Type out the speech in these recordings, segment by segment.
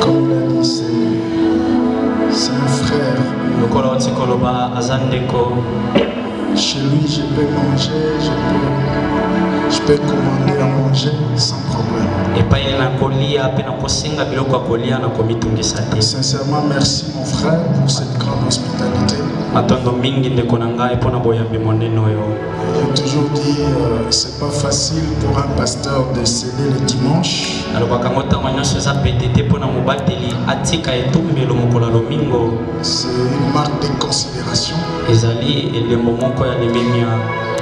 Comme il a dit, c'est un frère. Chez lui, je peux manger, je peux commander à manger sans problème. Sincèrement, merci mon frère pour cette grande hospitalité. J'ai toujours dit, c'est pas facile pour un pasteur de céder le dimanche. C'est une marque de considération.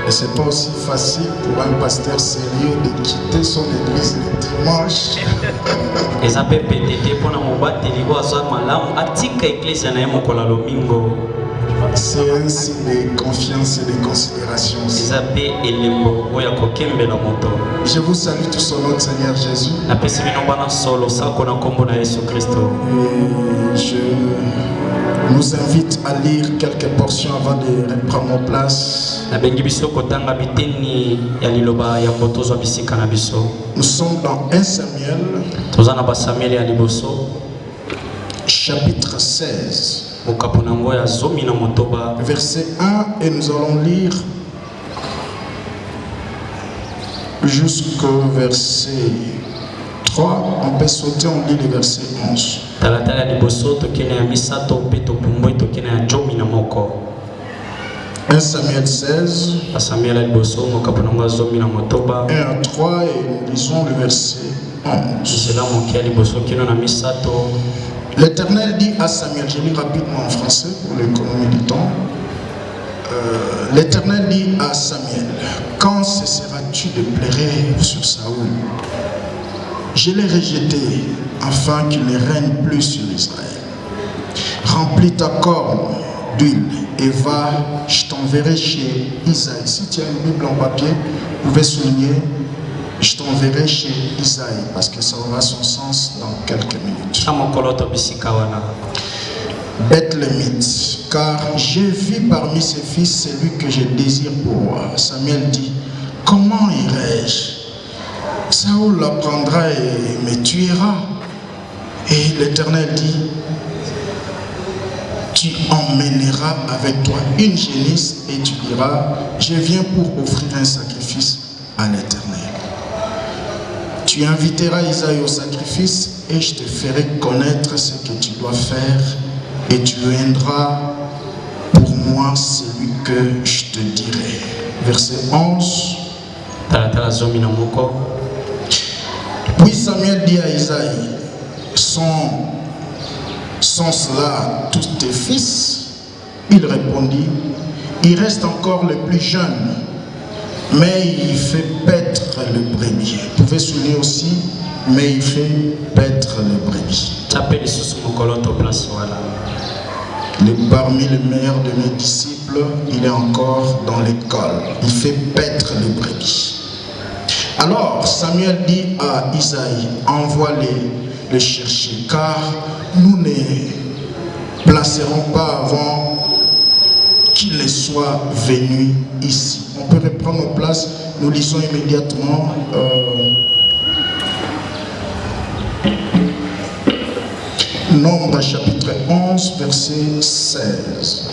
Et c'est pas aussi facile pour un pasteur sérieux de quitter son église le dimanche. C'est un signe de confiance et de considération. Je vous salue tous au nom de Seigneur Jésus. Et je nous invite à lire quelques portions avant de reprendre nos places. Nous sommes dans 1 Samuel, chapitre 16. Verset 1 et nous allons lire jusqu'au verset 3. On peut sauter, on lit le verset 11. 1 Samuel 16, 1 à 3 et nous lisons le verset 11. L'Éternel dit à Samuel, je lis rapidement en français pour l'économie du temps. L'Éternel dit à Samuel, quand cesseras-tu de pleurer sur Saoul? Je l'ai rejeté afin qu'il ne règne plus sur Israël. Remplis ta corne d'huile et va, je t'enverrai chez Isaïe. Si tu as une Bible en papier, vous pouvez souligner, je t'enverrai chez Isaïe, parce que ça aura son sens dans quelques minutes. Bethlémite, car j'ai vu parmi ses fils celui que je désire pour moi. Samuel dit, comment irai-je? Saoul l'apprendra et me tuera. Et l'Éternel dit, tu emmèneras avec toi une génisse et tu diras, je viens pour offrir un sacrifice à l'Éternel. Tu inviteras Isaïe au sacrifice et je te ferai connaître ce que tu dois faire et tu viendras pour moi celui que je te dirai. Verset 11. Puis Samuel dit à Isaïe, sont cela tous tes fils? Il répondit, il reste encore le plus jeune, mais il fait paître le brebis. Vous pouvez souligner aussi, mais il fait paître le brebis. Parmi les meilleurs de mes disciples, il est encore dans l'école. Il fait paître le brebis. Alors Samuel dit à Isaïe, envoie-les le chercher, car nous ne placerons pas avant qu'il ne soit venu ici. On peut reprendre nos places, nous lisons immédiatement Nombre chapitre 11, verset 16.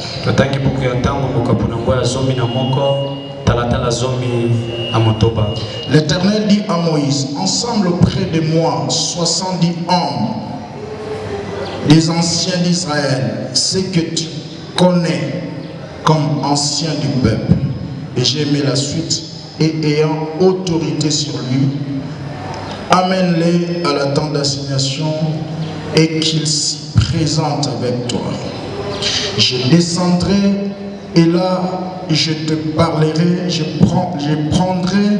L'Éternel dit à Moïse, ensemble auprès de moi 70 hommes, des anciens d'Israël, ceux que tu connais comme anciens du peuple. Et j'ai aimé la suite, et ayant autorité sur lui, amène-les à la tente d'assignation et qu'ils s'y présentent avec toi. Je descendrai et là je te parlerai, je prendrai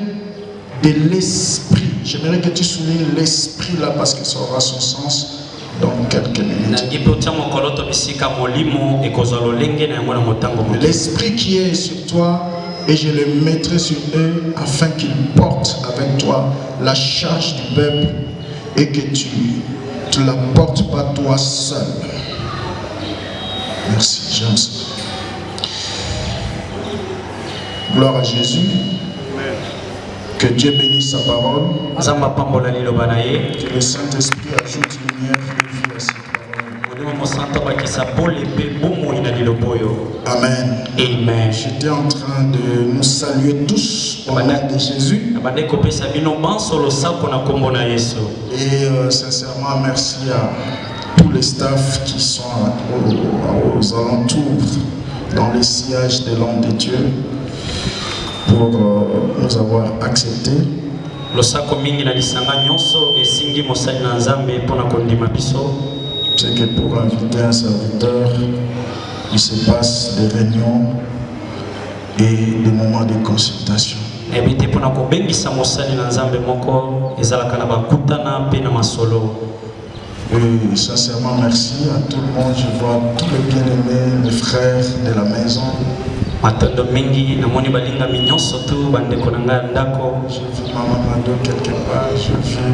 de l'esprit. J'aimerais que tu soulignes l'esprit là parce que ça aura son sens dans quelques minutes. L'esprit qui est sur toi et je le mettrai sur eux afin qu'ils portent avec toi la charge du peuple et que tu ne la portes pas toi seul. Merci, j'aime ça. Gloire à Jésus. Que Dieu bénisse sa parole. Que le Saint-Esprit ajoute lumière et vie à cette parole. Amen. Amen. J'étais en train de nous saluer tous au nom de Jésus. Et sincèrement, merci à tous les staffs qui sont aux alentours, dans les sièges de l'homme de Dieu, pour nous avoir acceptés. C'est que pour inviter un serviteur, il se passe des réunions et des moments de consultation. Et sincèrement, merci à tout le monde. Je vois tous les bien-aimés, mes frères de la maison. J'ai vu Maman Mado quelque part, j'ai vu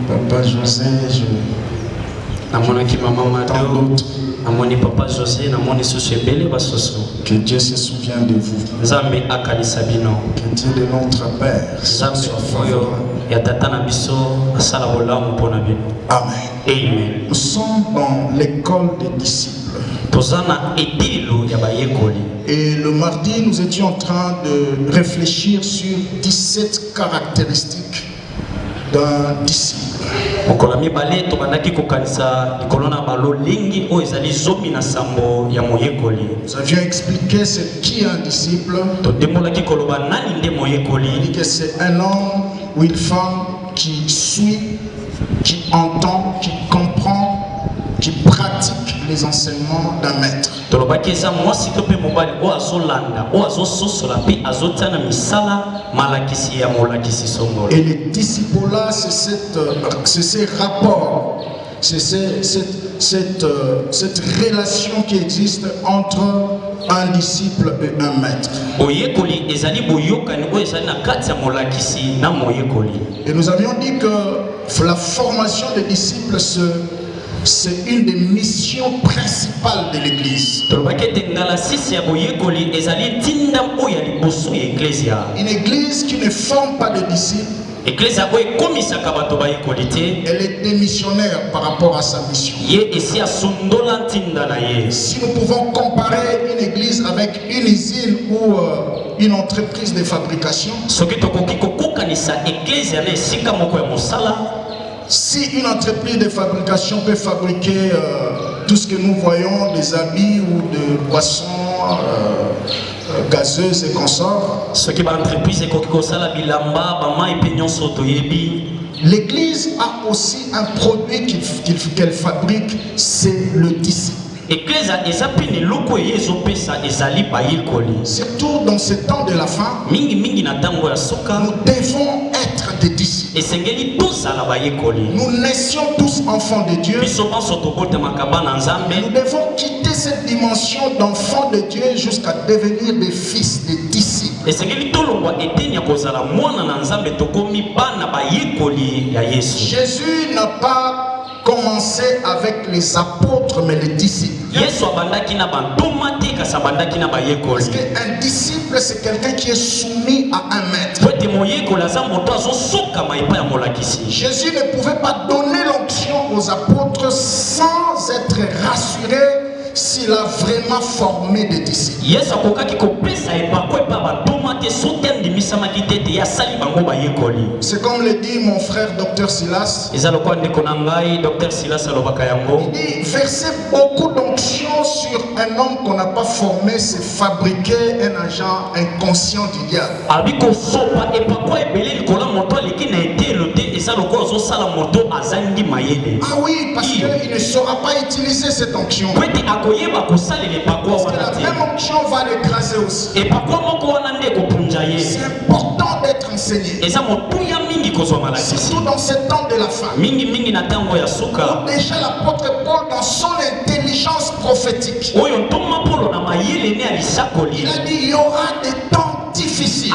Papa José, que Dieu se souvient de vous. Que Dieu de notre Père soit favorable. Amen. Amen. Nous sommes dans l'école des disciples. Et le mardi, nous étions en train de réfléchir sur 17 caractéristiques d'un disciple. Nous avions expliqué ce qui est un disciple. Il dit que c'est un homme ou une femme qui suit, qui entend, qui comprend, qui pratique les enseignements d'un maître. Et les disciples là, c'est ces rapports, c'est cette relation qui existe entre un disciple et un maître. Et nous avions dit que la formation des disciples c'est une des missions principales de l'Église. Une Église qui ne forme pas de disciples, elle est démissionnaire par rapport à sa mission. Si nous pouvons comparer une église avec une usine ou une entreprise de fabrication, si une entreprise de fabrication peut fabriquer tout ce que nous voyons, des habits ou de boissons gazeuses et consorts, l'église a aussi un produit qu'elle fabrique, c'est le disciple. Surtout dans ce temps de la fin, nous devons être des disciples. Nous naissions tous enfants de Dieu. Nous devons quitter cette dimension d'enfants de Dieu jusqu'à devenir des fils, des disciples. Jésus n'a pas commencé avec les apôtres mais les disciples. Parce qu'un disciple c'est quelqu'un qui est soumis à un maître. Jésus ne pouvait pas donner l'onction aux apôtres sans être rassuré s'il a vraiment formé des disciples. C'est comme le dit mon frère Dr Silas. Il dit verser beaucoup d'onction sur un homme qu'on n'a pas formé, c'est fabriquer un agent inconscient du diable. Ah oui, parce qu'il ne saura pas utiliser cette onction. Parce que la même onction va l'écraser aussi. C'est important d'être enseigné. Surtout dans ce temps de la fin. Déjà l'apôtre Paul, dans son intelligence prophétique, il a dit il y aura des temps difficiles.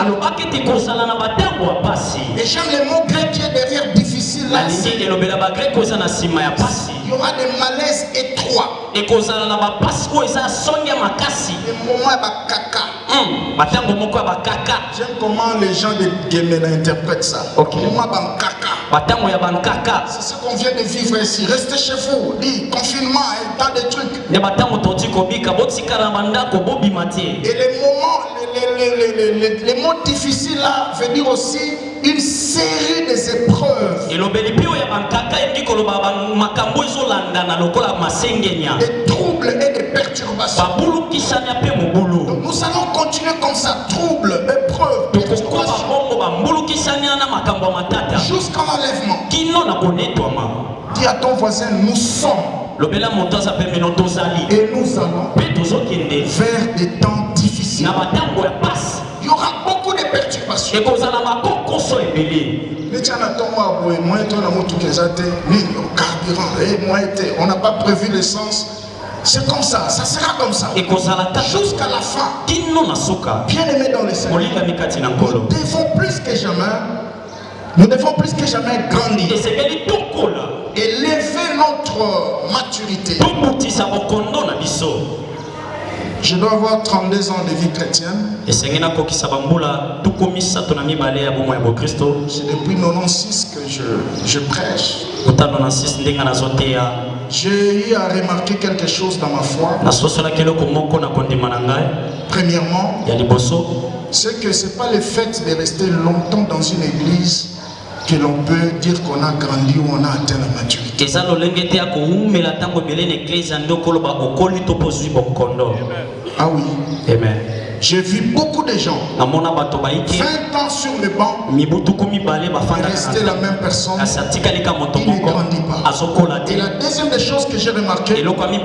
Et j'aime le mot grec qui est derrière difficile là. Il y aura des malaises étroits. Les moments caca. J'aime comment les gens de Guémena interprètent ça. Okay. C'est ce qu'on vient de vivre ici. Restez chez vous. Dit confinement et tant de trucs. Et les moments, les mots difficiles là veut dire aussi une série des épreuves. Des troubles et des perturbations. Donc nous allons continuer comme ça, troubles, épreuves, jusqu'à l'enlèvement. Dis à ton voisin, nous sommes. Et nous allons vers des temps difficiles. Il y aura beaucoup de perturbations. On n'a pas prévu l'essence. C'est comme ça, ça sera comme ça. Jusqu'à la fin. Bien aimé dans le Seigneur. Nous devons plus que jamais grandir. Élever notre maturité. Je dois avoir 32 ans de vie chrétienne. C'est depuis 96 que je prêche. J'ai eu à remarquer quelque chose dans ma foi. Premièrement, c'est que ce n'est pas le fait de rester longtemps dans une église que l'on peut dire qu'on a grandi ou on a atteint la maturité. Ah oui. Amen. J'ai vu beaucoup de gens 20 ans sur le banc et rester la même personne. Il ne grandit pas. Et la deuxième des choses que j'ai remarqué, grandir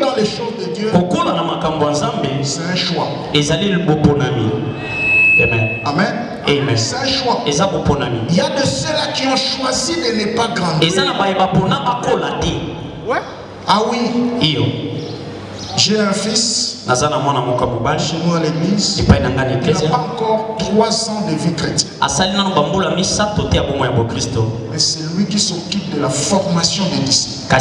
dans les choses de Dieu, c'est un choix. Amen. Amen. Amen. C'est un choix. Il y a de ceux-là qui ont choisi de ne pas grandir. Ah oui. J'ai un fils chez nous à l'église. Il n'a pas encore 3 ans de vie chrétienne. Mais c'est lui qui s'occupe de la formation des disciples.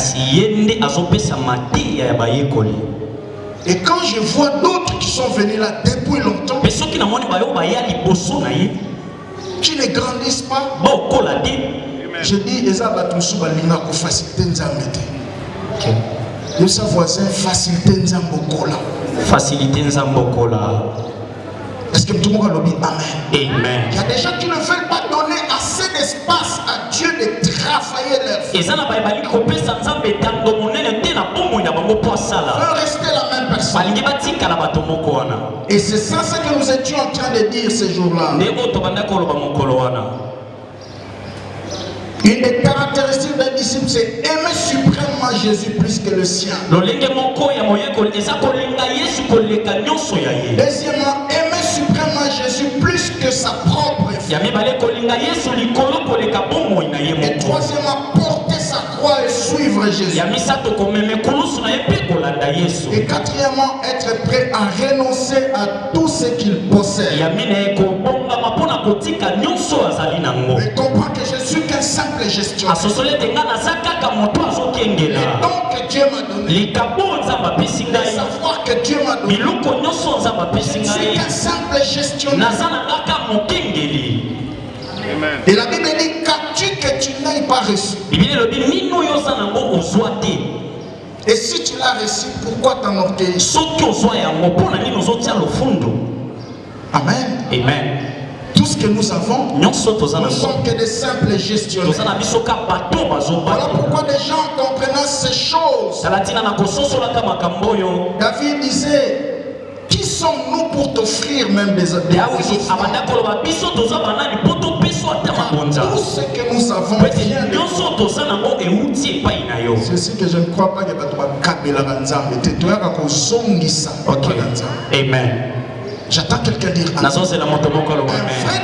Et quand je vois d'autres qui sont venus là depuis longtemps, qui ne grandissent pas, je dis sa voisin, facilité Nzambokola. Facilité Nzambokola. Est-ce que tout le monde a dit Amen? Amen. Il y a des gens qui ne veulent pas donner assez d'espace à Dieu de travailler leur vie. Ils veulent rester la même personne. Et c'est ça ce que nous étions en train de dire ce jour-là. Une des caractéristiques d'un disciple, c'est aimer suprêmement Jésus plus que le sien. Deuxièmement, aimer suprêmement Jésus plus que sa propre vie. Et troisièmement, porter sa croix et suivre Jésus. Et quatrièmement, être prêt à renoncer à tout ce qu'il possède. Mais comprends que je suis qu'un simple gestionnaire. Les dons que Dieu m'a donné, les savoirs que Dieu m'a donné, je ne suis qu'un simple gestionnaire. Et la Bible dit qu'as-tu que tu n'aies pas reçu? Et si tu l'as reçu, pourquoi t'enorgueillir? Amen. Amen. Tout ce que nous avons, nous ne sommes que des simples gestionnaires. Voilà pourquoi des gens comprenant ces choses, David disait, qui sont sommes-nous pour t'offrir même des offrandes? Tout ce que nous avons vient de toi. C'est ce que je ne crois pas que Amen. J'attends quelqu'un dire un vrai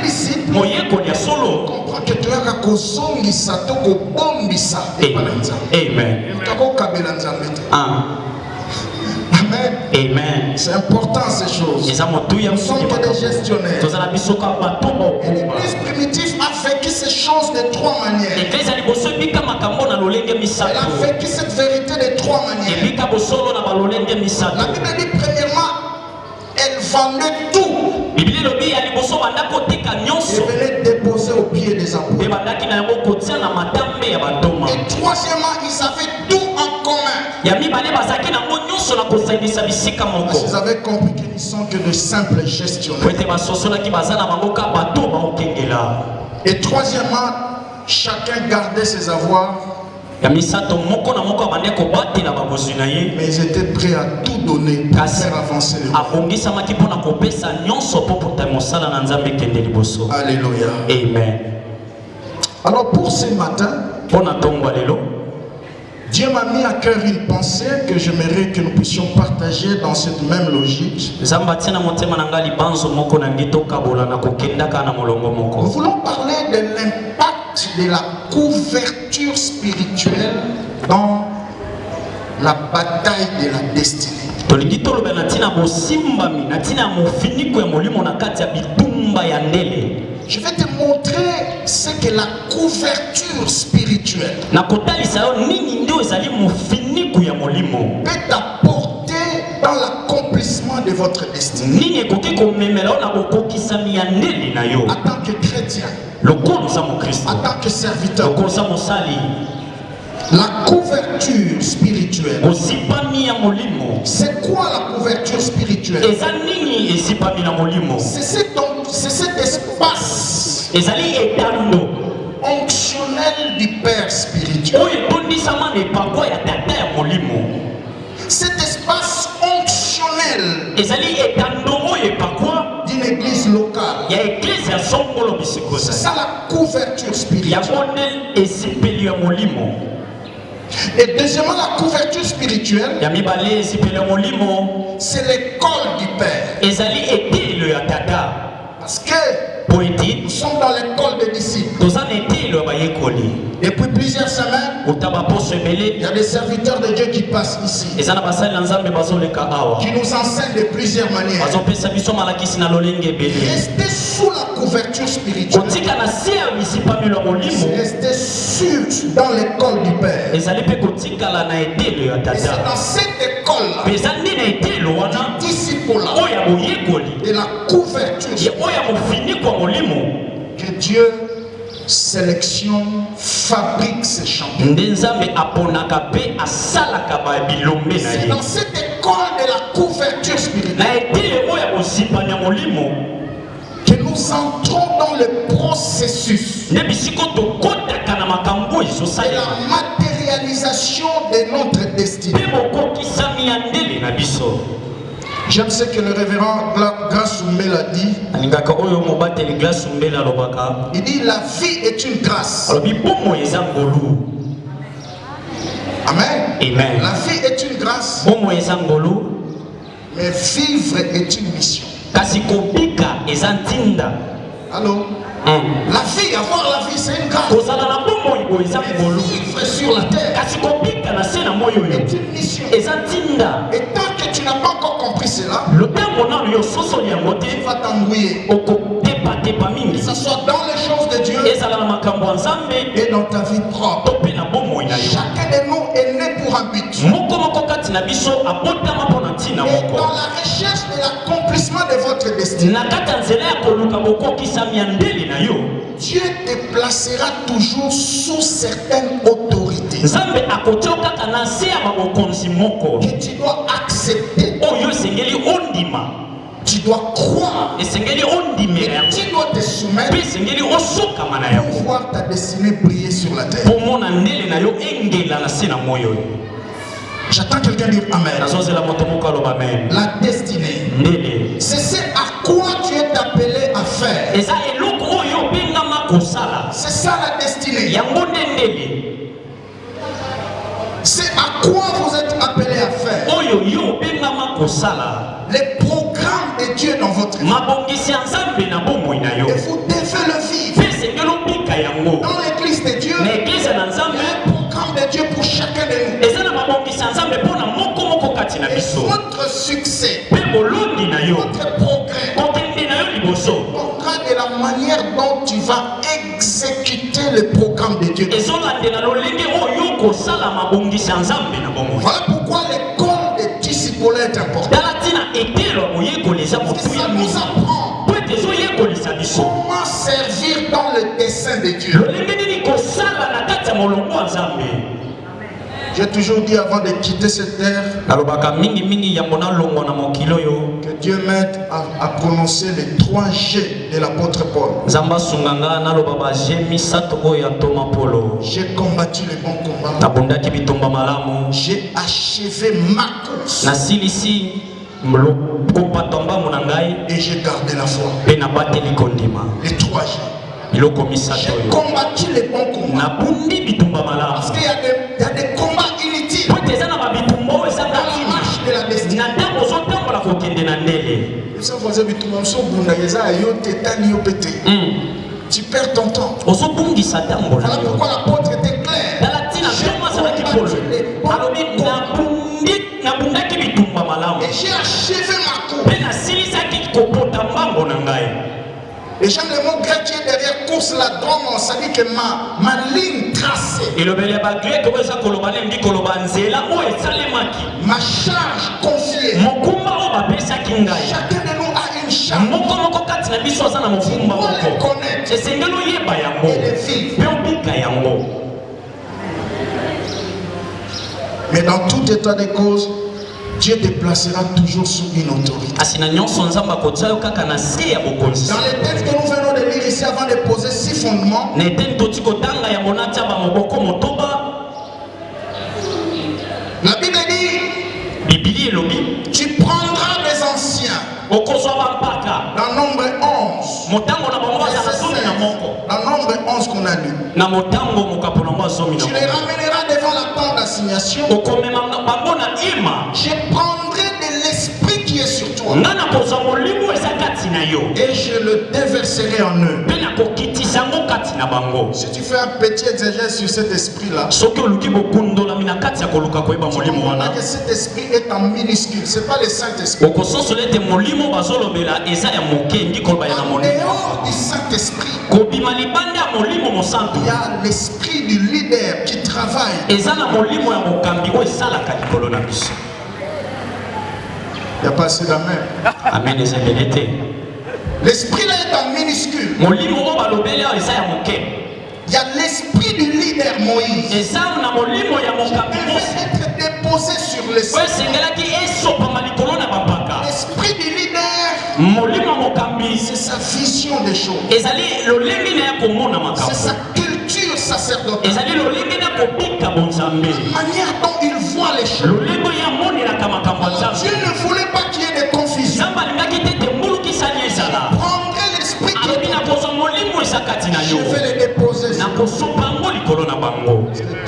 disciple comprend que tu as kozongisa to kobombisa. Amen. Amen. Amen. C'est important ces choses. Nous sommes que des gestionnaires. Et l'Église primitive a vécu ces choses de trois manières. Elle a vécu cette vérité de trois manières. La Bible dit premièrement, elle vendait tout. Et venait déposer au pied des apôtres. Et troisièmement, ils avaient tout en commun. Parce qu'ils avaient compris qu'ils ne sont que de simples gestionnaires. Et troisièmement, chacun gardait ses avoirs. Mais ils étaient prêts à tout donner pour faire avancer le monde. Alléluia. Amen. Alors pour ce matin, Dieu m'a mis à cœur une pensée que j'aimerais que nous puissions partager dans cette même logique. Nous voulons parler de l'impact de la couverture spirituelle dans la bataille de la destinée. Je vais te montrer ce que la couverture spirituelle peut t'apporter dans l'accomplissement de votre destinée. En tant que chrétien, en tant que serviteur, la couverture spirituelle. C'est quoi la couverture spirituelle? C'est cet espace onctionnel du Père spirituel. Cet espace onctionnel d'une église locale. C'est ça la couverture spirituelle. Et deuxièmement, la couverture spirituelle, c'est l'école du Père. Parce que nous sommes dans l'école des disciples. Depuis plusieurs semaines, il y a des serviteurs de Dieu qui passent ici, qui nous enseignent de plusieurs manières. Restez sous la couverture spirituelle. Restez sûr dans l'école du Père. Et c'est dans cette école-là, du disciple-là, et la couverture que Dieu sélectionne, fabrique ses champions. C'est dans cette école de la couverture spirituelle que nous entrons dans le processus de la matérialisation de notre destinée. J'aime ce que le révérend Grassoumbe l'a dit. Il dit la vie est une grâce. Amen. Amen. La vie est une grâce. Mais vivre est une mission. Allô? La vie, avoir la vie, c'est une grâce. Mais vivre sur la terre est une mission. Et tant que tu n'as pas encore compris cela, tu vas t'embrouiller. Que ce soit dans les choses de Dieu et dans ta vie propre. Chacun de nous est né pour un but. Et dans la recherche de l'accomplissement de votre destinée, Dieu te placera toujours sous certaines autorités que tu dois accepter. Tu dois croire. Et tu dois te soumettre pour voir ta destinée briller sur la terre. J'attends quelqu'un dire Amen. La destinée, les programmes de Dieu dans votre vie. Et vous devez le vivre. Dans l'église de Dieu, il y a un programme de Dieu pour chacun de nous. Et votre succès, votre progrès, dépendra de la manière dont tu vas exécuter le programme de Dieu. Voilà pourquoi l'école de disciples est importante. Parce que ça nous apprend comment servir dans le dessein de Dieu. J'ai toujours dit avant de quitter cette terre que Dieu m'aide à prononcer les 3 G de l'apôtre Paul. J'ai combattu le bon combat. J'ai achevé ma course. Et j'ai gardé la foi. Les 3 G. J'ai combattu les bons combats. Parce qu'il y a des combats inutiles dans la marche de la destinée. Tu perds ton temps. Voilà pourquoi l'apôtre était clair. J'ai combattu les bons combats. Et j'ai achevé ma course. Et j'aime le mot grec qui est derrière course, la drome, ça dit que ma ligne tracée, ma charge confiée. Chacun de nous a une charge. Il faut les connaître et les vivre. Mais dans tout état de cause, Dieu te placera toujours sous une autorité. Dans les textes que nous venons de lire ici avant de poser 6 fondements, la Bible dit, tu prendras des anciens. Dans Nombre 11, dans Nombre 11 qu'on a lu, tu les ramèneras devant la tente d'assignation. Je prendrai de l'esprit qui est sur toi et je le déverserai en eux. Si tu fais un petit exégèse sur cet esprit-là, tu comprendras que cet esprit est en minuscule. Ce n'est pas le Saint-Esprit. En dehors du Saint-Esprit, il y a l'esprit du leader qui travaille. Il n'y a pas assez d'amen. L'esprit là est en minuscule. Il y a l'esprit du leader Moïse. Il devait être déposé sur l'esprit. L'esprit du leader, c'est sa vision des choses. C'est sa culture sacerdotale. La manière dont il voit les choses. Dieu ne voulait pas qu'il y ait de confusion. Prendrai l'esprit qui est en je vais les déposer. Parce que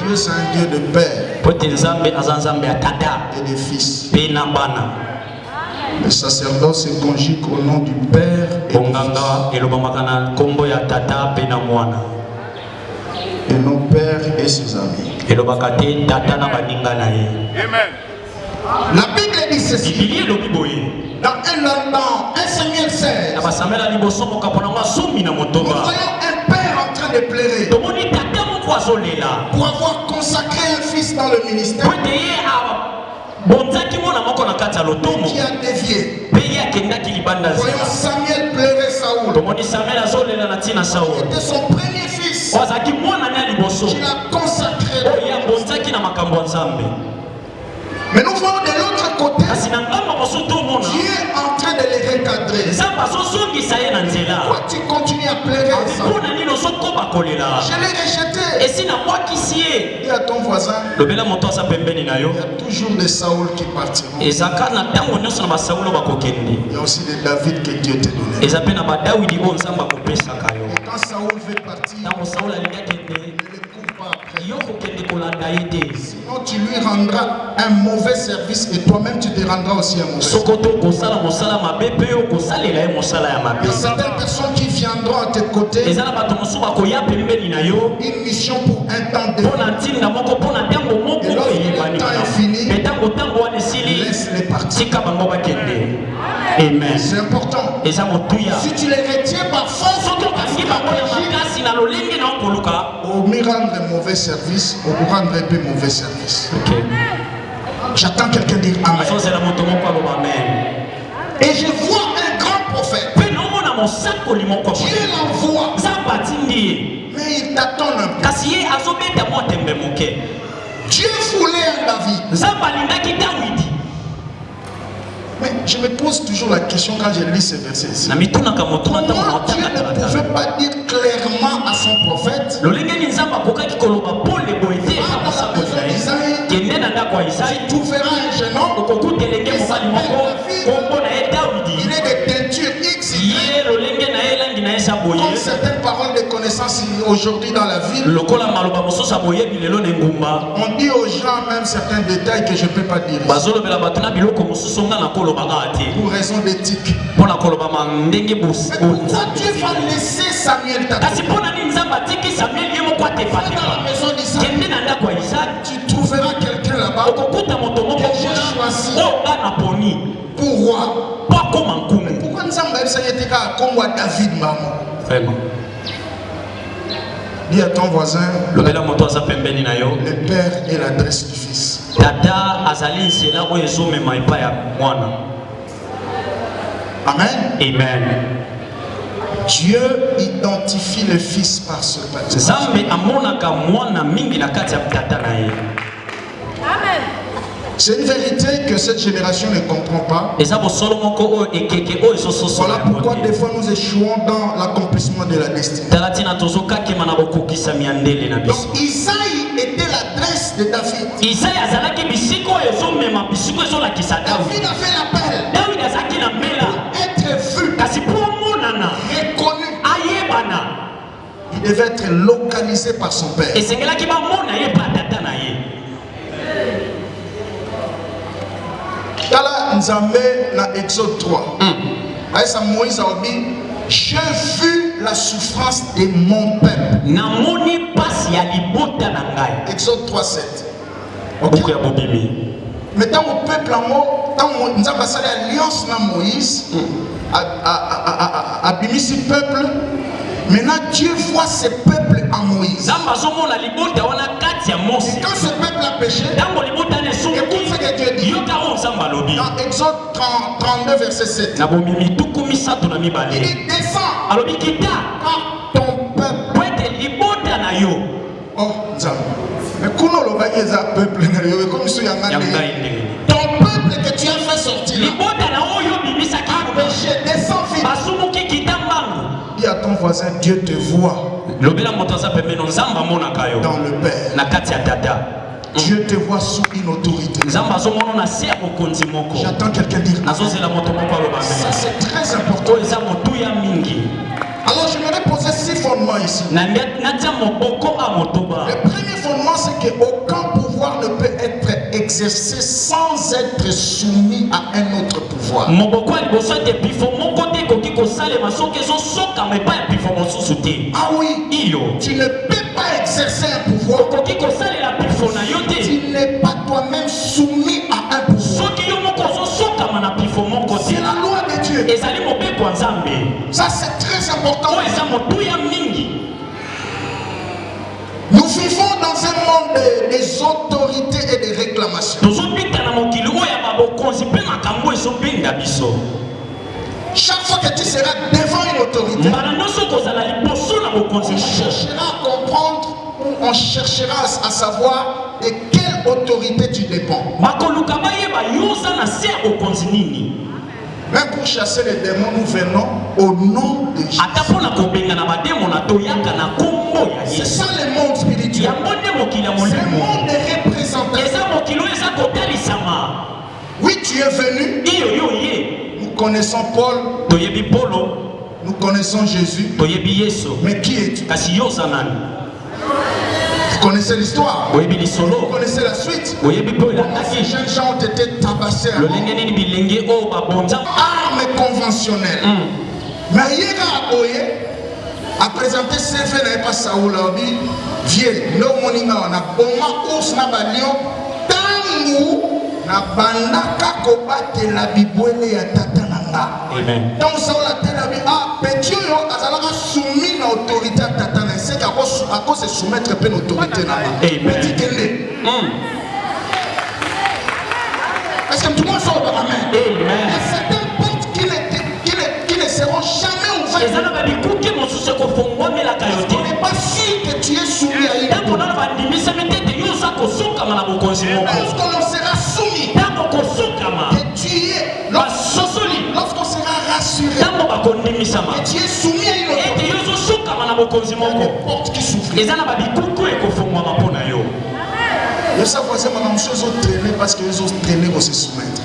Dieu c'est un Dieu de père et de fils. Le sacerdoce se conjugue au nom du Père et du Fils. Et nos pères et ses amis. Amen. La Bible dit ceci. Dans 1 Samuel 16, nous voyons un père en train de pleurer pour avoir consacré un fils dans le ministère qui a dévié. Voyons Samuel pleurer Saoul. C'était son premier fils qu'il a consacré. Mais nous voyons de l'autre côté, Dieu est en train de les recadrer. Pourquoi tu continues à pleurer Saoul? Je l'ai rejeté. Dis à ton voisin, il y a toujours des Saoul qui partiront. Il y a aussi des David que Dieu t'a donné. Et quand Saoul veut partir, ne le cours pas après. Sinon tu lui rendras un mauvais service et toi-même tu te rendras aussi un mauvais service. Il y a certaines personnes qui viendront à tes côtés, une mission pour un temps défini. Et lorsque le temps est fini, laisse-les partir. Amen. C'est important. Si tu les retiens par force, au me rendre mauvais service, au vous rendre un peu mauvais service. Okay. J'attends quelqu'un dire Amen. Et je vois un grand prophète. Dieu l'envoie. Mais il t'attend un peu. Dieu voulait un David. Mais je me pose toujours la question quand je lis ces versets. Comment Dieu ne pouvait pas dire clairement à son prophète, tu verras un jeune homme qui s'appelle David. Il est de teinture X, comme certaines paroles de connaissance aujourd'hui dans la ville. On dit aux gens même certains détails que je ne peux pas dire ici. Pour raison d'éthique. Mais pourquoi Dieu va laisser Samuel t'attendre? Dans la maison d'Isaac, tu trouveras quelqu'un là-bas que j'ai choisi pour roi. Pourquoi nous sommes comme David, maman? Vraiment. Dis à ton voisin, le père et l'adresse du fils. Amen. Amen. Dieu identifie le fils par ce père. C'est une vérité que cette génération ne comprend pas. Voilà pourquoi des fois nous échouons dans l'accomplissement de la destinée. Donc Isaïe était l'adresse de David. David a fait l'appel pour être vu, reconnu. Il devait être localisé par son père. Kala Nzambe na Exode 3. Aïssa Moïse a dit, j'ai vu la souffrance de mon peuple. Exode 3, 7. Okay. Mais tant au peuple en mot, tant Nzambe a fait alliance na Moïse, a bimi ce peuple. Maintenant Dieu voit ce peuple en Moïse. Et quand ce peuple a péché, écoute ce que Dieu dit. Dans Exode 32 verset 7. Il dit descends car ton peuple. Oh Nzambe. Mais comment le peuple ton peuple que tu as fait sortir a péché, descends vite. Dis à ton voisin, Dieu te voit dans le Père. Dieu te voit sous une autorité. J'attends quelqu'un dire ça, c'est très important. Alors je me poser 6 fondements ici. Le premier fondement, c'est qu'aucun pouvoir ne peut être exercé sans être soumis à un autre pouvoir. Ah oui, tu ne peux pas exercer un pouvoir. Tu n'es pas toi-même soumis à un pouvoir. C'est la loi de Dieu. Ça c'est très important. Nous vivons dans un monde des autorités et des réclamations. Chaque fois que tu seras devant une autorité, on cherchera à comprendre, on cherchera à savoir de quelle autorité tu dépends. Même pour chasser les démons, nous venons au nom de Jésus. C'est ça le monde spirituel. C'est le monde des représentants. Oui, tu es venu. Nous connaissons Paul. Nous connaissons Jésus. Mais qui es-tu? connaissez l'histoire. Vous connaissez la suite. Comment ces jeunes gens ont été tabassés. Armes conventionnelles. Mais hier à Boye a présenté CV n'avait pas Saoul Abi. Vieux, no moninga na bomba ours na balion. Tangu na bandaka kobate la bibwele ya tata nanga. Amen. Donc Saoul a dit ah petit yo azalaka soumis na autorité à tata na c'est à cause se soumettre pe l'autorité na. Petit kende. Est-ce que tout le monde sort de amen? Amen. Certaines portes qui ne seront jamais ouvertes. On n'est pas sûr que tu es soumis à une. Lorsqu'on sera soumis, que tu es, lorsqu'on sera rassuré, que tu es soumis à une autorité, les portes qui s'ouvrent. Le savoir, c'est que les choses ont traîné parce qu'ils ont traîné pour se soumettre.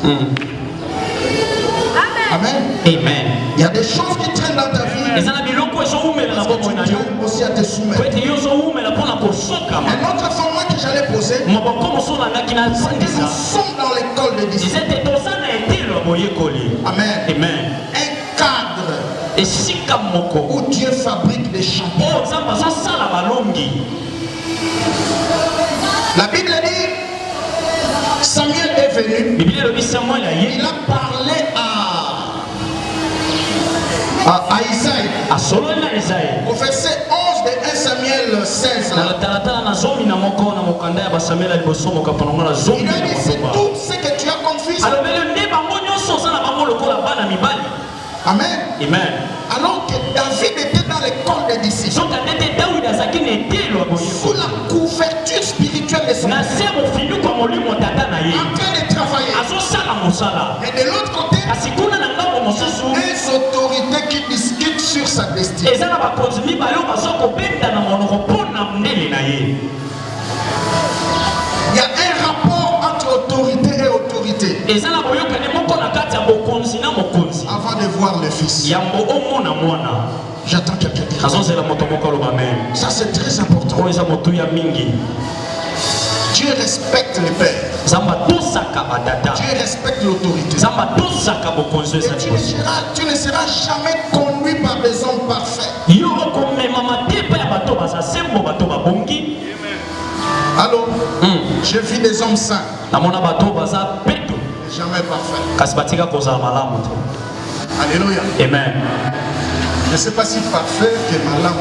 Amen. Amen. Il y a des choses qui traînent dans ta vie. Et tu traînes aussi à te soumettre. Un autre format que j'allais poser. Nous sommes dans l'école des disciples. Amen. Amen. Un cadre où Dieu fabrique des champions. La Bible dit, Samuel est venu. Il a parlé à Isaïe. Au verset 11 de 1 Samuel 16. Il a dit, c'est tout ce que tu as comme fils. Amen. Amen. Alors que David était dans l'école des disciples, sous la couverture spirituelle de son père, en train de travailler. Et de l'autre côté, des autorités qui discutent sur sa destinée. Il y a un rapport entre autorité et autorité. Avant de voir le fils, j'attends quelqu'un dire. Ça c'est très important. Dieu respecte les pères. Dieu respecte l'autorité. Tu ne seras jamais conduit par des hommes parfaits. Allô? J'ai vu des hommes saints. Jamais parfaits. Alléluia. Amen. Je ne sais pas si parfait que malin.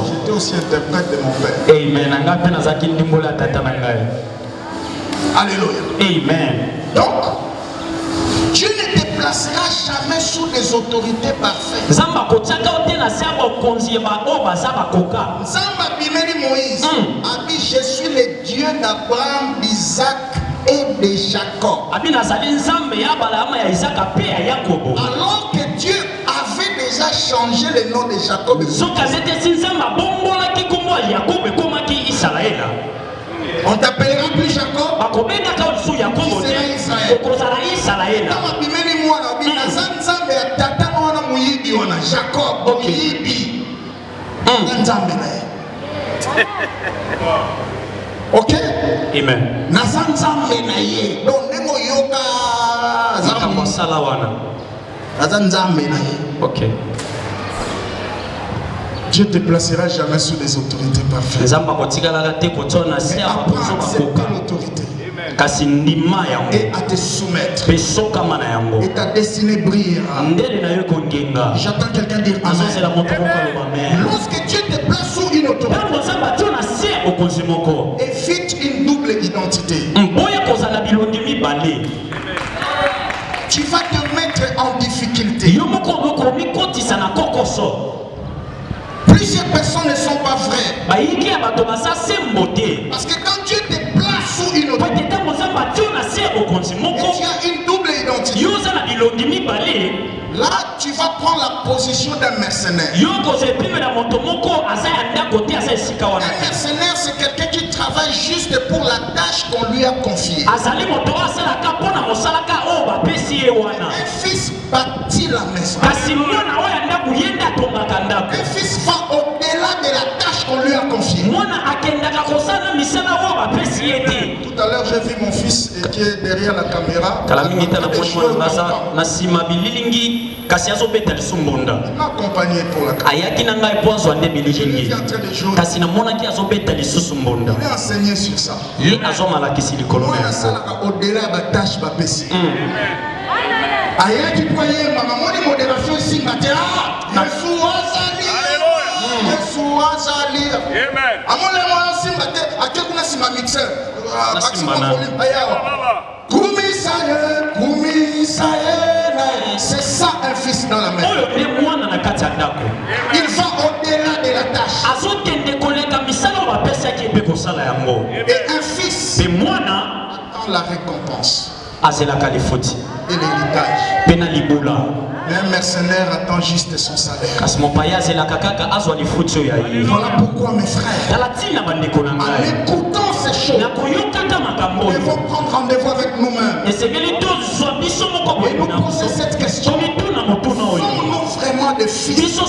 J'étais aussi interprète de mon père. Amen. Alléluia. Amen. Donc, Dieu ne te placera jamais sous des autorités parfaites. Zamba bimeli Moïse. Abi, je suis le Dieu d'Abraham, d'Isaac et de Jacob. Alors que Dieu avait déjà changé le nom de Jacob. On t'appellera plus Jacob. Tu seras Israël. Jacob. Ok? Amen. Ok. Dieu ne te placera jamais sous des autorités parfaites. Mais apprends à accepter l'autorité. Et à te soumettre. Et ta destinée brillera. J'attends quelqu'un dire amen. Lorsque Dieu te place sous une autorité, évite une double identité. Tu vas te mettre en difficulté. Plusieurs personnes ne sont pas vraies. Parce que quand Dieu te place sous une autorité, et tu as une double identité, là tu vas prendre la position d'un mercenaire. Un mercenaire, c'est quelqu'un qui travaille juste pour la tâche qu'on lui a confiée. Un fils bâtit la maison. Un fils va au-delà de la tâche qu'on lui a confiée. Tout à l'heure, j'ai vu mon fils qui est derrière la caméra. Il m'a accompagné pour la caméra. Il est en train de jouer. Il est enseigné sur ça. Au-delà de la tâche, va passer. Aïe, tu croyais, maman, mon modération ici, matin. C'est ça un fils dans la maison. Il va au-delà de la tâche. Et un fils attend la récompense et l'héritage. Mais un mercenaire attend juste son salaire. Voilà pourquoi mes frères, en écoutant ces choses, nous devons prendre rendez-vous avec nous-mêmes et nous poser cette question: sommes-nous vraiment des fils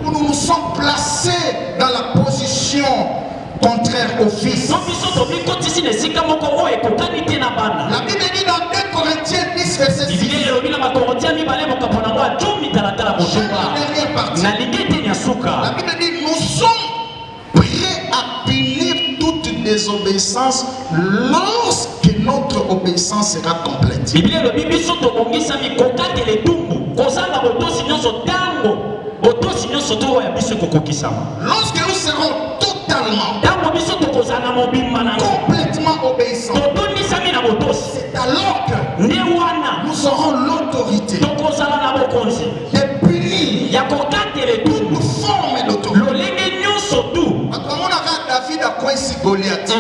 ou nous nous sommes placés dans la position contraire au fils? La Bible dit dans 2 Corinthiens 10 verset 6, la Bible dit nous sommes prêts à punir toute désobéissance lorsque notre obéissance sera complète. Lorsque nous serons totalement, complètement obéissants, c'est alors que nous aurons l'autorité de punir toute forme d'autorité. David a quoi ici Goliath?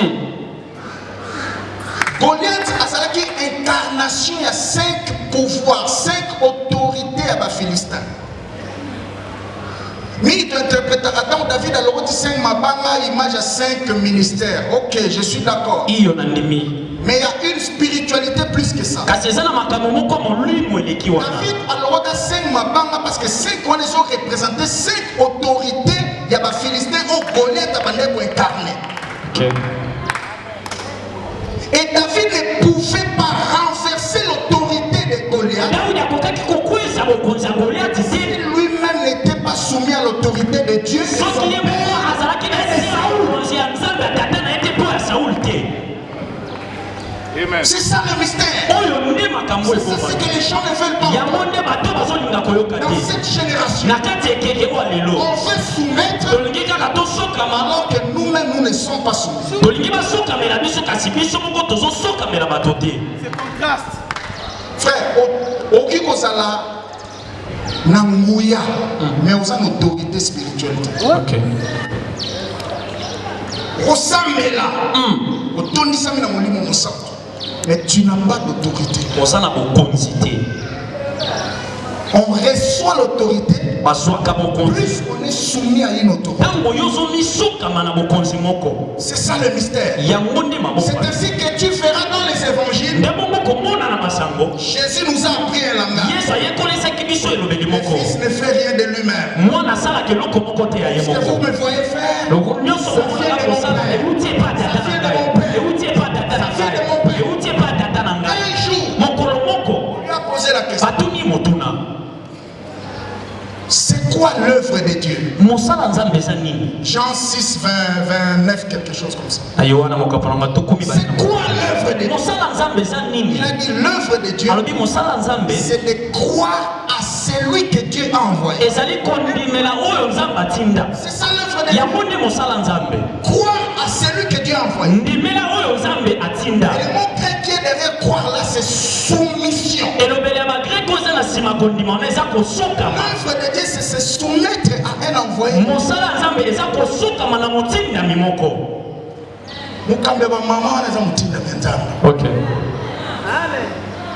Goliath a une incarnation, il y a 5 pouvoirs, 5 autorités à la Philistin. Mais tu interpréteras donc David a l'autre 5 mabanga, image à 5 ministères. Ok, je suis d'accord. Mais il y a une spiritualité plus que ça. David a l'autre 5 mabanga parce que 5 on les ont représenté 5 autorités. Il y a des Philistins au Goliath à incarné. Et David ne pouvait pas renverser l'autorité de Goliath. Lui-même n'était pas soumis à l'autorité de Dieu. C'est ça le mystère. C'est ce que les gens ne veulent pas. Dans cette génération, on veut soumettre alors que nous-mêmes nous ne sommes pas soumis. C'est contraste. Frère, Okikosala Namouya, mais on a une autorité spirituelle. Ok. Mais tu n'as pas d'autorité. On reçoit l'autorité plus on est soumis à une autorité. C'est ça le mystère. C'est ainsi que tu verras dans les évangiles. Jésus nous a appris un langage. Le Fils ne fait rien de lui-même. Ce que vous me voyez faire, ça vient de mon Père. Ça vient de mon Père. Un jour, on lui a posé la question: c'est quoi l'œuvre de Dieu? Jean 6, 29, quelque chose comme ça. C'est quoi l'œuvre de Dieu? Il a dit l'œuvre de Dieu, c'est de croire à celui que Dieu a envoyé. C'est ça l'œuvre de Dieu. Croire à celui que Dieu a envoyé. Et le mot grec qui est derrière croire là, c'est soumission. L'œuvre de Dieu, c'est se soumettre à un envoyé. Ok.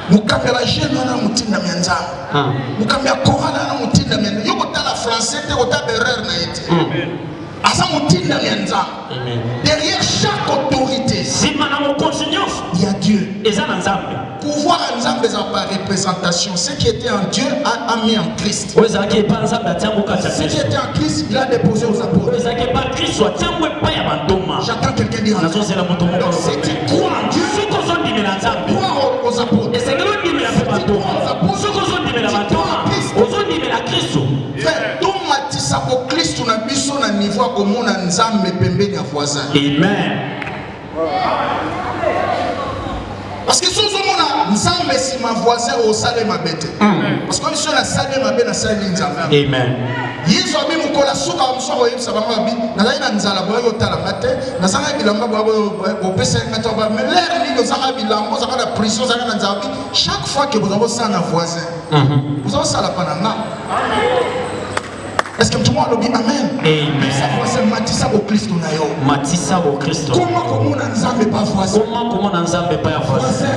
Mukambela jeune na mutinda mianzama. Mukambela korana na mutinda mianzama. Yoko tala français te kota erreur na ete. Asa mutinda mianzama. Derrière chaque autorité, il y a Dieu. Pouvoir en Nzambe par représentation. Ce qui était en Dieu a mis en Christ. Ce qui était en Christ, il a déposé aux apôtres. J'attends quelqu'un dire si tu crois en Dieu, crois aux apôtres. Si tu crois frère, tout matissa au Christ na biso na niveau comme on a Nzambe pembeni ya voisin. Amen. Parce que si on a Nzambe si ma voisin au salé ma bête. Parce que si on a salé ma bête na salé Nzambe. Amen. Yesu abi mukola suka msoko yebisa bango abi nazali na nzala boyo tala mate nazanga bilamba boyo pesa ngata ba mais l'air ni nazanga bilamba zaka na prison zaka na nzabi chaque fois que vous avez ça na voisin vous avez ça la pananga. Est-ce que tout le monde dit amen? Amen. Ça voisin matissa au Christ na yo. Matissa au Christ. Comment on a Nzambe pas voisin? Comment on a Nzambe pas voisin?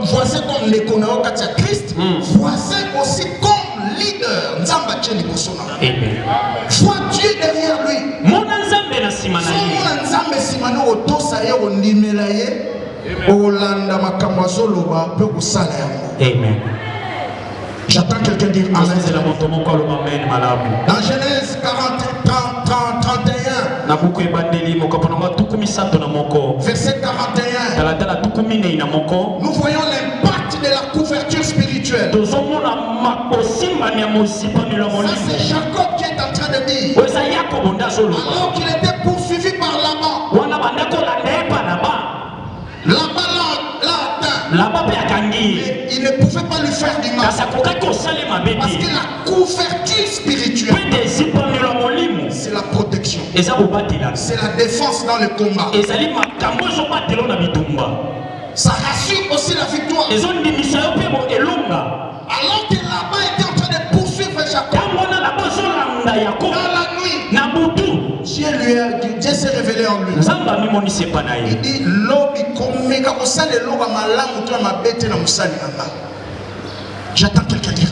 Voisin comme les connaisseurs katia Christ. Voisin aussi comme leader. Nzamba tcheli bosona. Amen. Vois Dieu derrière lui. Mon Nzambe na simana ye. Mon Nzambe simana otosa ye ondimela ye. Olanda makambo azoloba pe kusala yango. Amen. J'attends quelqu'un dire amen. Dans Genèse 31, verset 41, nous voyons l'impact de la couverture spirituelle. Ça c'est Jacob qui est en train de dire. Alors qu'il était poursuivi par Laban. Laban l'a atteint. Il ne pouvait pas lui faire du mal. Parce que la couverture spirituelle, c'est la protection. C'est la défense dans le combat. Ça rassure aussi la victoire. Alors que Laban était en train de poursuivre Jacob, dans la nuit, Dieu s'est révélé en lui. Il dit j'attends quelqu'un dire.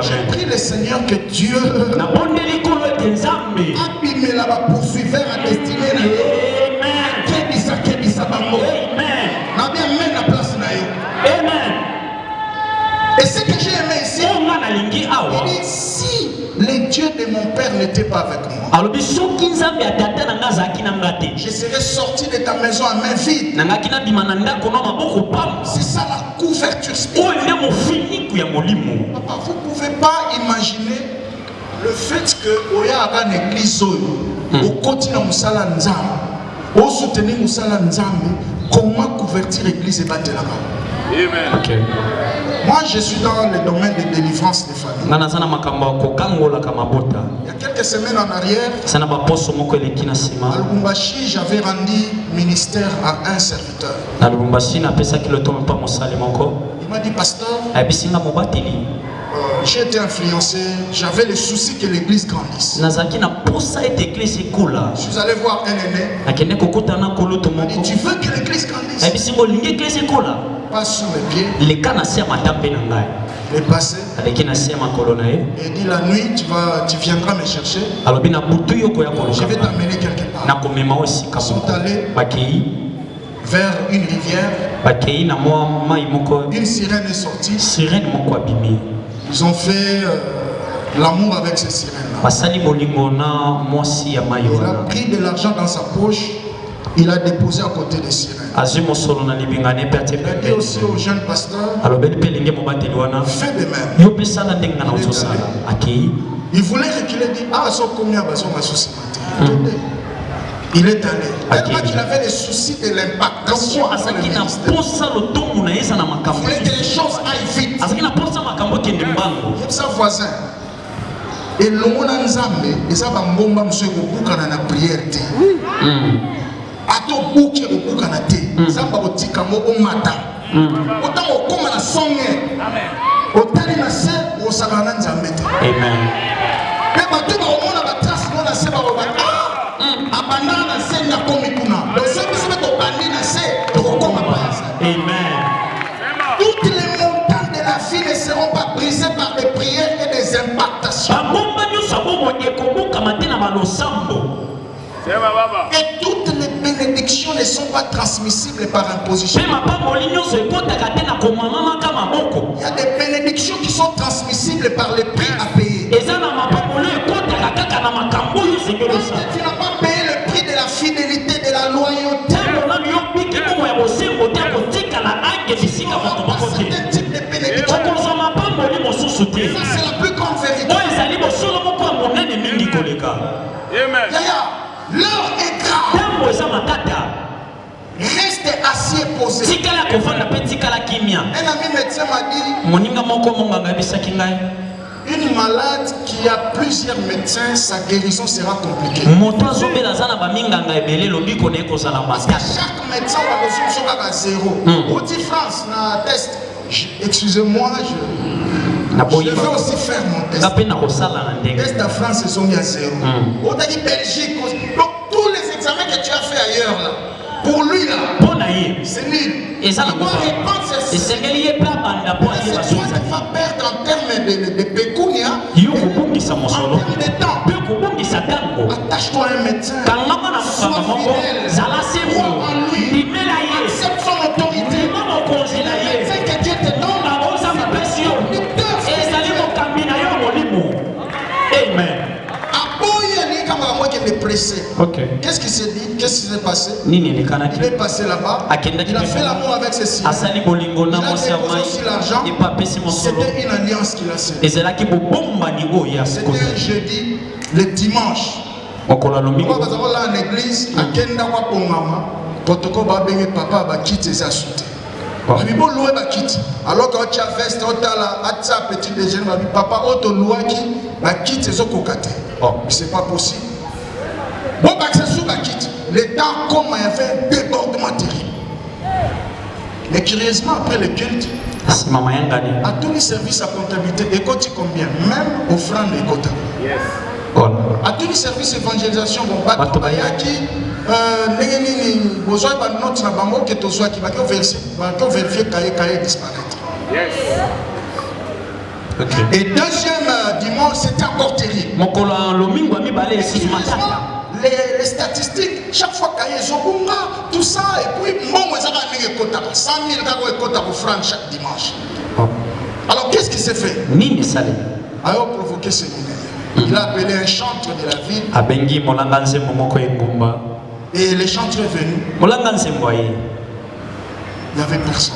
J'ai pris le Seigneur que Dieu abîme la poursuivre à destinée. Amen. Et ce que j'ai aimé ici, il dit si les dieux de mon père n'étaient pas avec moi, je serais sorti de ta maison à main vide. C'est ça la couverture spirituelle. Papa, vous ne pouvez pas imaginer le fait que Oya a une église au continent Moussala Nzambe, au soutenir Moussala Nzambe, comment couvertir l'église et battre là-bas. Amen. Okay. Moi, je suis dans le domaine de délivrance des familles. Il y a quelques semaines en arrière, à Lubumbashi, j'avais rendu ministère à un serviteur. Il m'a dit, pasteur, j'ai été influencé, j'avais le souci que l'église grandisse. Je suis allé voir un aîné. Il m'a dit, tu veux que l'église grandisse? Pas sur mes pieds. Il est passé. Et dit la nuit, tu viendras me chercher. Je vais t'amener quelque part. Ils sont allés vers une rivière. Une sirène est sortie. Ils ont fait l'amour avec ces sirènes-là. Il a pris de l'argent dans sa poche. Il a déposé à côté des sirènes. Il a dit aussi au jeune pasteur, fais de même. Il voulait reculer, il dit, il est allé. Tellement qu'il avait des soucis de l'impactation. Il voulait que les choses aillent vite. Il y a sa voisin. Et l'homme Nzambe, et ça va m'bomba monsieur Kokukana na prière. Ato bouke Kokukana te. Ça va otika mo omata. Autant au comme la songe. Autant il a se au sakana Nzambe. Amen. Mais bato ba omona ba trace mo na se ba ba. Abandana na se na komikuna. Donc ceux qui se mettent au bandi na se to koma pas. Amen. Toutes les montagnes de la vie ne seront pas brisées par des prières et des impactations. Et toutes les bénédictions ne sont pas transmissibles par imposition. Il y a des bénédictions qui sont transmissibles par les prix à payer. Tu n'as pas payé le prix de la fidélité, de la loyauté. Certains types de bénédictions. Ça, c'est la plus grande vérité. L'heure est grave. Reste assis et posé. Un ami médecin m'a dit, une malade qui a plusieurs médecins, sa guérison sera compliquée. Parce que chaque médecin va à zéro. Au France, na test. Excusez-moi, je vais aussi faire mon test. Test en France, ils sont à zéro. Au Belgique, donc tous les examens que tu as fait ailleurs là, pour lui là, c'est nul. Il doit répondre ceci. C'est toi qui vas perdre en termes de pécunia, en termes de temps. Attache-toi à un médecin. Sois fidèle. Crois en lui. Accepte son autorité. Le médecin que Dieu te donne. Amen. Okay. Qu'est-ce qui s'est dit? Qu'est-ce qui s'est passé? Il est passé là-bas. Il a fait l'amour avec Cécile. Il a déposé aussi l'argent. C'était une alliance qu'il a scellée. C'était un jeudi, le dimanche. Pourquoi parce que là en église, à Kenda Wapongama, protocole babenge papa ba quitte ses assutés. Alors quand tu as veste, petit déjeuner, papa, c'est pas possible. Bon, le temps, comme il y avait un débordement terrible. Mais curieusement, après le culte, à tous les services à comptabilité, et quand combien? Même offrande et quota. À tous les services d'évangélisation, bon, et deuxième dimanche, c'était encore terrible. Les statistiques, chaque fois qu'il y a tout ça, et puis, 100 000 chaque dimanche. Alors, qu'est-ce qui s'est fait? Alors, provoqué ce ministère. Il a appelé un chantre de la ville. Et les chantres est venu. Il n'y avait personne.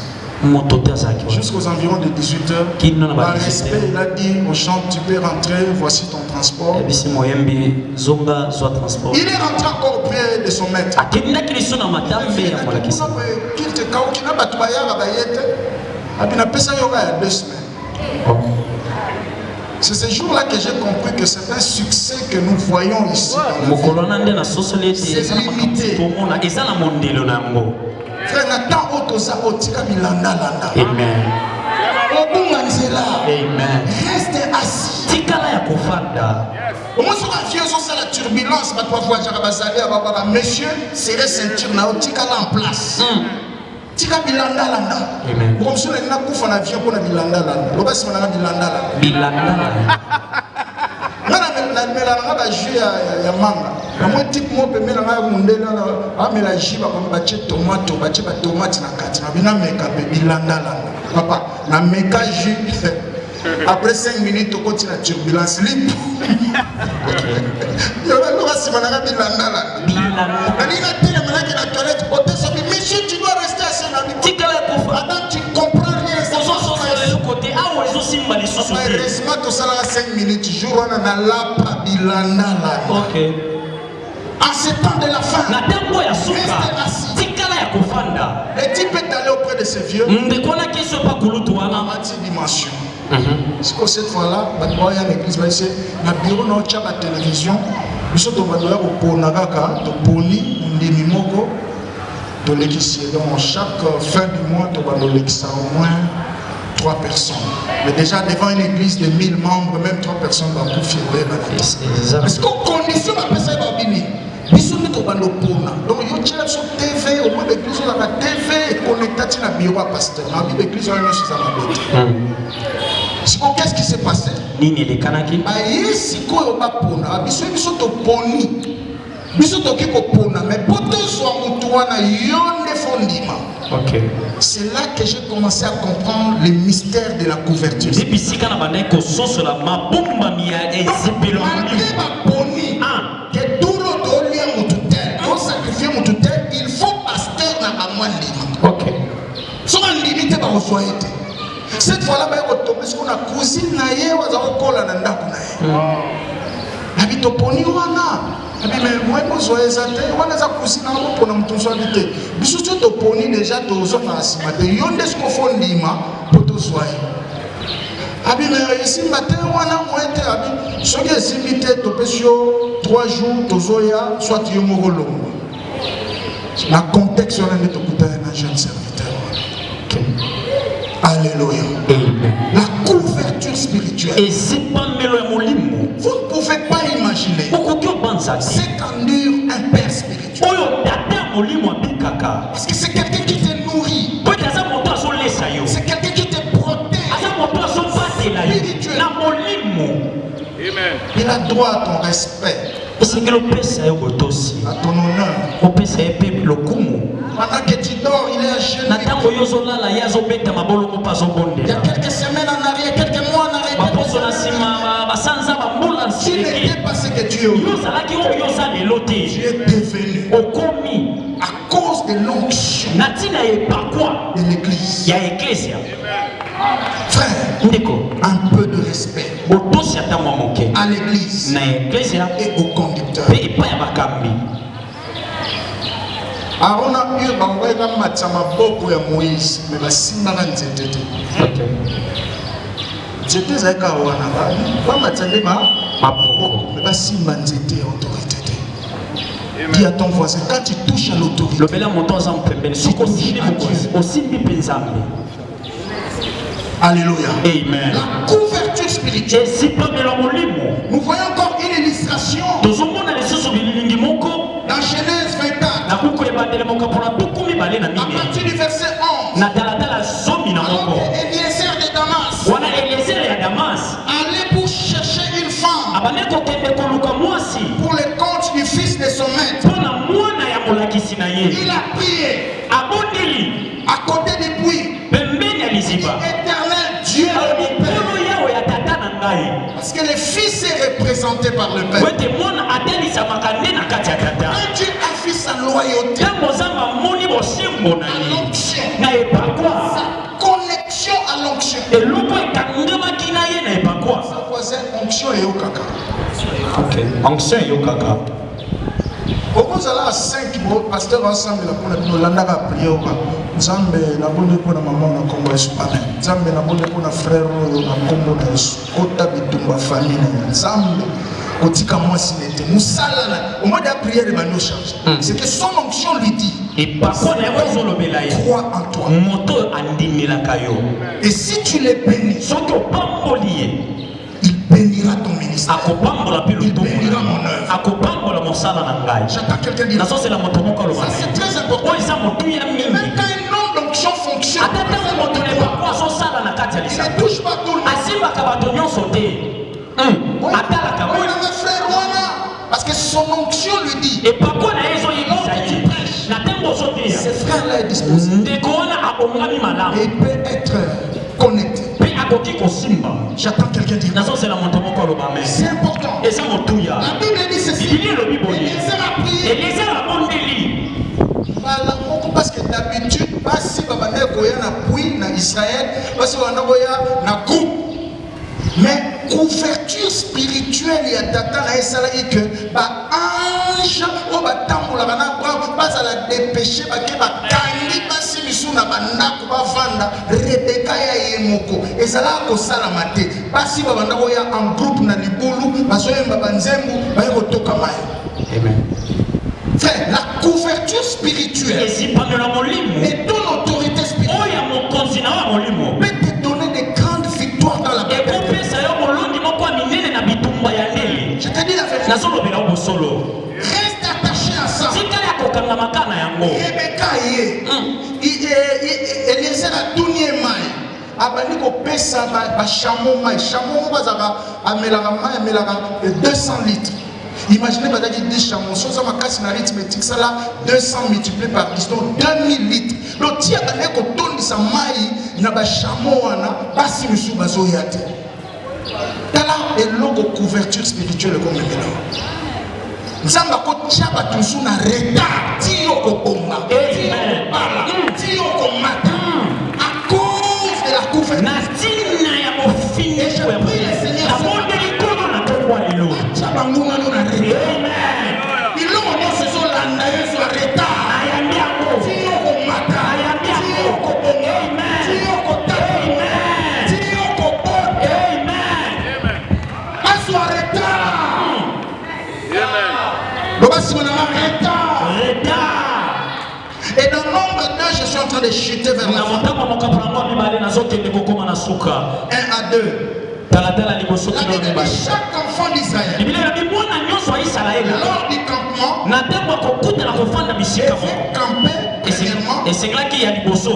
Jusqu'aux environs de 18h. Par respect, il a dit au chantre, tu peux rentrer, voici ton transport. Il est rentré encore auprès de son maître. C'est ce jour-là que j'ai compris que c'est un succès que nous voyons ici. C'est limité. Frère Nathan Otosa Otika Milanda Landa. Amen. Amen. Reste assis. Tikala ya kofanda. Au moins sur la vieux sur la turbulence, ma toi voiture bazali ababa monsieur serrez ceinture na Tikala en place. Tika Milanda Landa. Amen. Comme sur les na kufa na vieux pour na Milanda Landa. Loba si na Milanda Landa. Milanda Landa. La jus ya manga. Moi type mo pe mela nga mundela a mela jiba comme bache tomate na kati. Na bina meka be bilanda la. Papa, na meka jus. Après 5 minutes on continue la turbulence libre. Yo ba ko si manaka bilanda la. Bilanda. Ni na tele manaka na toilette, hôtesse bi monsieur tu dois rester assis na bi. Tikala ko attends tu comprends rien. Côté ah ouais ils ont simba les sous. Heureusement tout ça là 5 minutes jour on a la bilanda là. OK. En ce temps de la fin, le type est allé auprès de ses vieux. Dimension. C'est que cette fois-là, il y a l'église, il y a bureau, il y a la télévision. Nous sommes au donc chaque fin du mois, au moins 3 personnes. Mais déjà devant une église de 1000 membres, même 3 personnes vont tout filmer. Parce qu'en condition, on appelle ça donc il y a sur TV, au moins l'église on a la TV connectée à la bureau à pasteur. L'église on a sur sa mabote. Qu'est-ce qui s'est passé? Nini les kanaki. Aïe si quoi au bapona, biso biso to poni. C'est là que j'ai commencé à comprendre les mystères de la couverture. Il faut pasteur na Ok. Cette fois-là, parce qu'on a cousine naïe, on a colla na ndaku naïe. Habito poni wana. Abi mais moi besoin ezate, wana za cousine na pour na mtonso habité. Biso to poni déjà to zo na simate. Yonde sko fondima poto soye. Abi mais ici matin wana moite abi soki esimite to pesio 3 jours to zoya soit yo mogolo. Na contexte on est occupé un jeune serviteur. Alléluia. La couverture spirituelle. Et c'est pas vous ne pouvez pas imaginer c'est qu'endure un père spirituel. Parce que c'est quelqu'un qui te nourrit. C'est quelqu'un qui te protège. Il a droit à ton respect. À ton honneur. Pendant que tu dors, il est à genoux. Il y a quelques semaines en arrière, quelques mois en arrière, tu n'étais pas ce que tu es. Tu es devenu à cause de l'onction de l'église. Frère, un peu de respect à l'église et au conducteur. Aaron a eu un matama beaucoup de Moïse, mais la simara n'était pas. J'étais avec Awana, pas matama, mais la simara n'était autorité. Dis à ton voisin, quand tu touches à l'autorité, alléluia. Amen. La couverture spirituelle. Nous voyons encore une illustration dans Genèse 24. À partir du verset 11. Eliezer de Damas allait pour chercher une femme pour le compte du fils de son maître. Il a prié à côté du puits. Éternel Dieu de mon père. Parce que le fils est représenté par le père. Quand Dieu affiche sa loyauté, sa connexion à l'onction. Sa voisin, onction et okaka. Ok, onction et okaka. Pourquoi vous allez à 5 pasteurs ensemble pour nous l'année prier au Nzambe na bonne pour maman na Congo Amen. Nzambe na bonne pour frère na Congo na Kota bitumba famille Nzambe kotika moi sinete musala au mois de prière va nous changer. C'est que son onction lui dit et parfois crois en toi. Et si tu les bénis, il bénira ton ministère. Il bénira mon œuvre. J'attends quelqu'un dire ça, c'est très important. Même quand un homme d'onction fonctionne, il ne touche pas tout le monde. Parce que son onction lui dit ses frères-là est disposé. Et il peut être connecté. J'attends quelqu'un dire c'est important. La Bible dit ceci. Eliezer a prié. Parce que d'habitude, si on a puits dans Israël, parce qu'on a un groupe. Mais couverture spirituelle, il y a tata na esala que ba ange o ba tambola bana ba za la dépêcher ba ke ba kangi ba simisu na banda ko ba vanda Rebecca ya yemoko ezala ko sala mate basi ba banda ko ya en groupe na libulu ba so yemba banzembu ba ko toka mai. Amen. Frère, la couverture spirituelle et ton autorité spirituelle peut te donner des grandes victoires dans la Bible. Je te dis la vérité. Reste attaché à ça. Rebecca Eliezer a tourné mai. Abali ko pesa ba chameau mai. Chameau bazaka amelaka mai amelaka 200 litres. Imaginez, par exemple, 10 chamons, chose à ma casse arithmétique, ça là, 200 multiplié par 10, donc 2000 litres. Le tia d'aller qu'on tourne sa maille, il n'y a pas de chameau, pas si nous sommes baso yate. Tala est logo couverture spirituelle comme le mélange. Nzamba ko tchaba tunsu na retard, tiyo ko bomba, tiyo ko bala, tiyo ko mata. À cause de la couverture. Nastina ya mofini Et je prie le Seigneur. la monde de l'icône na tokwa lelo. Tchaba nguma no na retard. Amen. Il a ce sont là, sur retard. Ayambi yango. Tiyo ko mata, Ayambi tiyo yango. ko bomba, Amen. tiyo ko tata, Amen. tiyo ko bomba. Amen. Pas sur retard. Retard. Et dans nombre 2, je suis en train de chuter vers la fin. 1 à 2. La Bible dit chaque enfant d'Israël, lors du campement, devait camper premièrement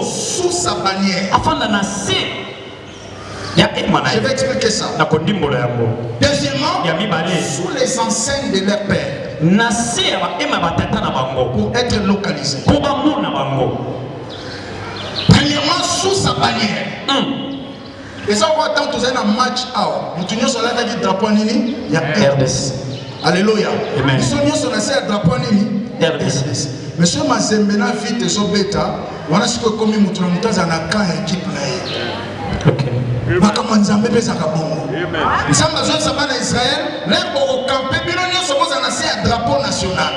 sous sa bannière. Je vais expliquer ça. Deuxièmement, sous les enseignes de leur père. Pour être localisé. Premièrement, sous sa bannière. Et ça, on va attendre tous un match out. Nous sommes là avec le drapeau nini. Il y a RDC. Alléluia. Amen. Nous sommes là le drapeau nini. RDC. Monsieur Mazembena vite et Sobeta. Voilà ce que comme nous sommes dans un équipe là. Ok. Bakama Nzambe pesa kabongo. Nzamba zo sabana Israël, là pour camper, bino nyo sokoza na un drapeau national.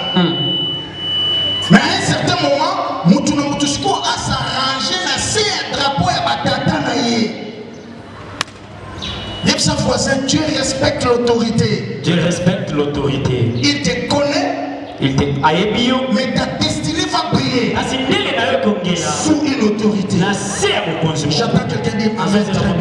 Mais à un certain moment, Moutouna Moutousko a s'arrangé un drapeau et batata na ye. Yep sa voisin, Dieu respecte l'autorité. Dieu respecte l'autorité. Il te connaît, Il te aebio. mais ta destinée va briller Asindele na yo kongela. sous une autorité. Na se bokonzi. J'attends quelqu'un dire Amen. Amen.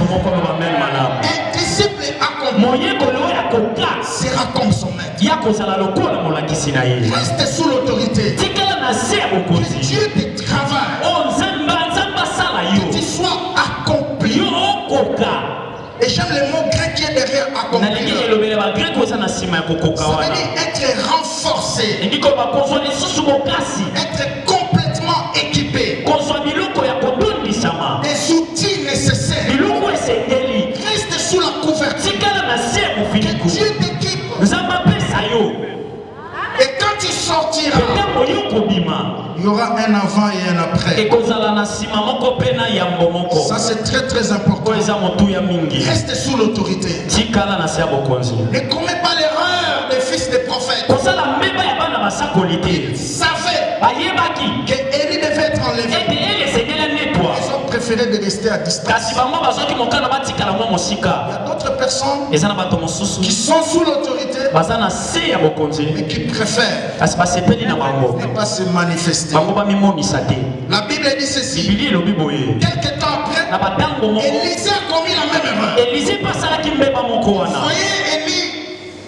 Un disciple accompli Moye kolo ya koka. sera comme son maître. Ya kozala lokola molakisi na ye. Reste sous l'autorité. Tikala na se Que bokonzi. Dieu te travaille. Oh nzamba sala yo. Que tu sois accompli. Yo okoka. Et j'aime le mot grec qui est derrière accompli. Nalingi elobele ba grec oza na sima ya kokoka Ça veut wana. dire être renforcé, Ndiko ba kozwa lisusu bokasi. être complètement équipé. Kozwa biloko ya kobundisama. Des outils nécessaires. Biloko esengeli. Reste sous la couverture. Tikala na se Que mofiniko. Dieu t'équipe. Nzamba pesa yo. Et quand tu sortiras, Ntango yo kobima. il y aura un avant et un après. Ekozala na sima moko pe na yambo moko. Ça c'est très très important. Oyo eza motu ya mingi. Reste sous l'autorité. Tikala na se ya bokonzi. Ne commets pas l'erreur des fils des prophètes. Kozala mbeba ya bana basakoli te. Savez Bayebaki que Élie devait être enlevé. ete ele esengeli netwa. Ils ont préféré de rester à distance. Kasi bango bazwaki mokano batikala mwa Il y mosika. a d'autres personnes Eza na bato mosusu qui sont sous l'autorité baza na se ya bokonzi. mais qui préfèrent Kasi basepeli na bango. ne pas se manifester. Bango bamimonisa te. La Bible dit ceci. Bibili elobi boye. Quelque temps Na après, batango moko Élisée a commis la même erreur. Élisée mpe asalaki mbeba moko wana. Voyez Élie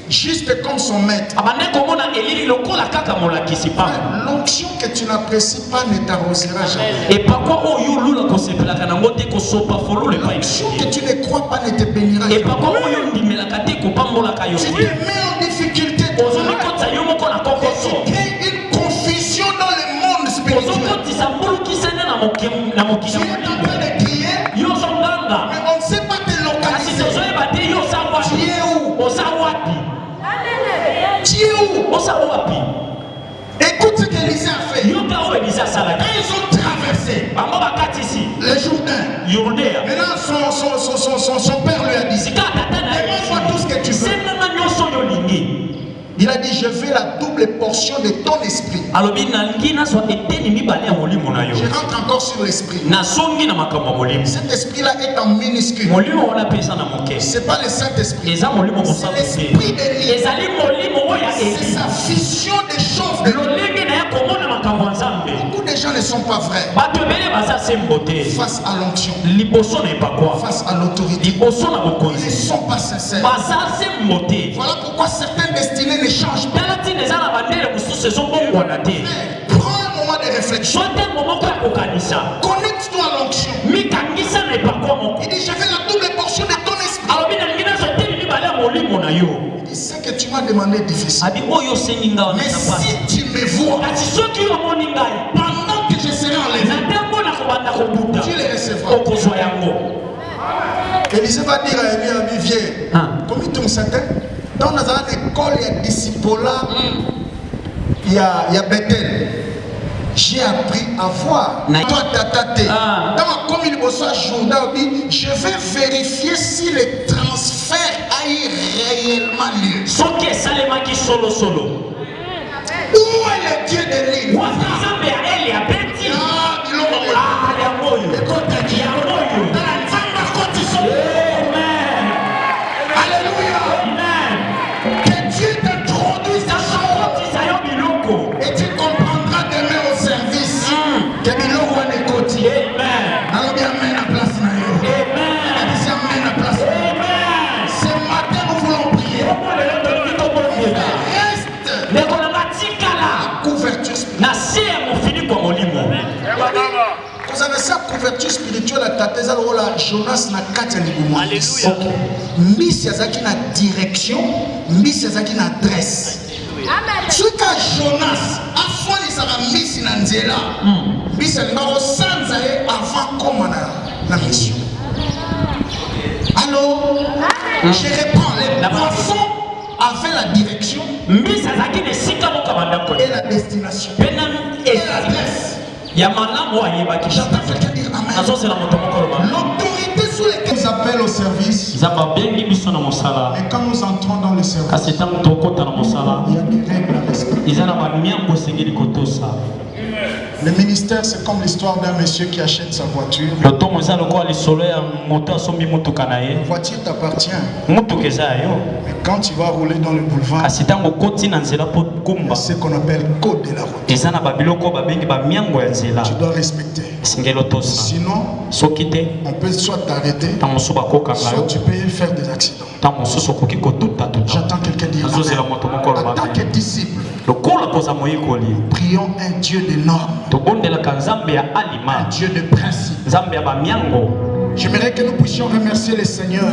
juste comme son maître. Abande komona Eli lokola kaka molakisi pamba. L'onction que tu n'apprécies pas ne t'arrosera jamais. Epakwa oyo lula kosepelaka nango te kosopa fololo epai na L'onction ye. que tu ne crois pas ne te bénira Epakwa jamais. oyo ndimelaka te kopambolaka yo Tu te te. mets en difficulté. Ozomikotisa yo moko na Tu kokoso. crées une confusion dans le monde spirituel. Ozokotisa mbulukisene na mokili Tu ya es en train de crier, yo ozonganga. mais on ne sait pas te Kasi localiser. tozoyeba te yo oza Tu wapi. es où? Oza wapi. Tu es où? Oza wapi. Écoute ce qu'Élisée a fait. Yoka oyo Elise asalaki. Quand ils ont traversé Bango bakatisi. le Jourdain, Yurdea. maintenant son père lui a dit, Sika tata na ye. demande-moi tout ce que tu veux. Senanga nyonso yo lingi. Il a dit, je veux la double portion de ton esprit. Alobi nalingi nazwa eteni mibale ya molimo na yo. Je rentre encore sur l'esprit. Nazongi na makambo ya molimo. Cet esprit-là est en minuscule. Molimo wana mpe eza na moke. Ce n'est pas le Saint-Esprit. Eza molimo C'est mosantu l'esprit te. d'Élie. Ezali molimo oyo ya C'est Eli. sa vision des choses de Dieu. Lolenge na ya komona makambo ya Nzambe. Beaucoup de gens ne sont pas vrais Bato ebele baza sembo te. face à l'onction, Liboso na epakwa. face à l'autorité. Liboso na Ils ne bokonzi. sont pas sincères. Baza sembo te. Voilà pourquoi certaines destinées ne changent pas. Tala ntina eza na bandele mosusu ezobongwana te. Mais prends un moment de réflexion. So ntango moko ya kokanisa. Connecte-toi à l'onction. Mikangisa na epakwa moko. Il dit, je veux la double portion de ton esprit. Alobi nalingi nazwa eteni mibale ya molimo na yo. Il dit, ce que tu m'as demandé est difficile. Mais si tu me vois, pendant que je serai enlevé, tu les recevras. Élisée va dire à Élie, ami vieux, comme il tombe certain, dans l'école, il y a disciple-là, il y a Bethel. J'ai appris à voir. Toi, tataté. Comme il bosse journal, je vais vérifier si le transfert a eu réellement lieu. Où est le Dieu de l'île? Alléluia. Que Dieu t'introduise dans sa et tu comprendras demain au service que Biloko est côté. Alors bien, mène la place. Ce matin, nous voulons prier. Reste la couverture spirituelle. Vous avez ça, couverture spirituelle, la Jonas n'a qu'à Alléluia. Miss Yazaki na direction, Miss Yazaki na adresse. Ce que Jonas a fait, il s'est mis dans Nzela. Miss Yazaki sans aller avant comme la mission. Alors, je reprends les poissons avec la direction et la destination et l'adresse. J'entends quelqu'un dire amen. L'autorité sous laquelle nous appellent au service. Et quand nous entrons dans le service, il y a des règles à respecter. Le ministère, c'est comme l'histoire d'un monsieur qui achète sa voiture. La voiture t'appartient. Mais quand tu vas rouler dans le boulevard, c'est ce qu'on appelle code de la route. Tu dois respecter. Sinon, on peut soit t'arrêter, soit tu peux faire des accidents. J'entends quelqu'un dire amen. En tant que disciple, prions un Dieu de normes, un Dieu de principe. J'aimerais que nous puissions remercier le Seigneur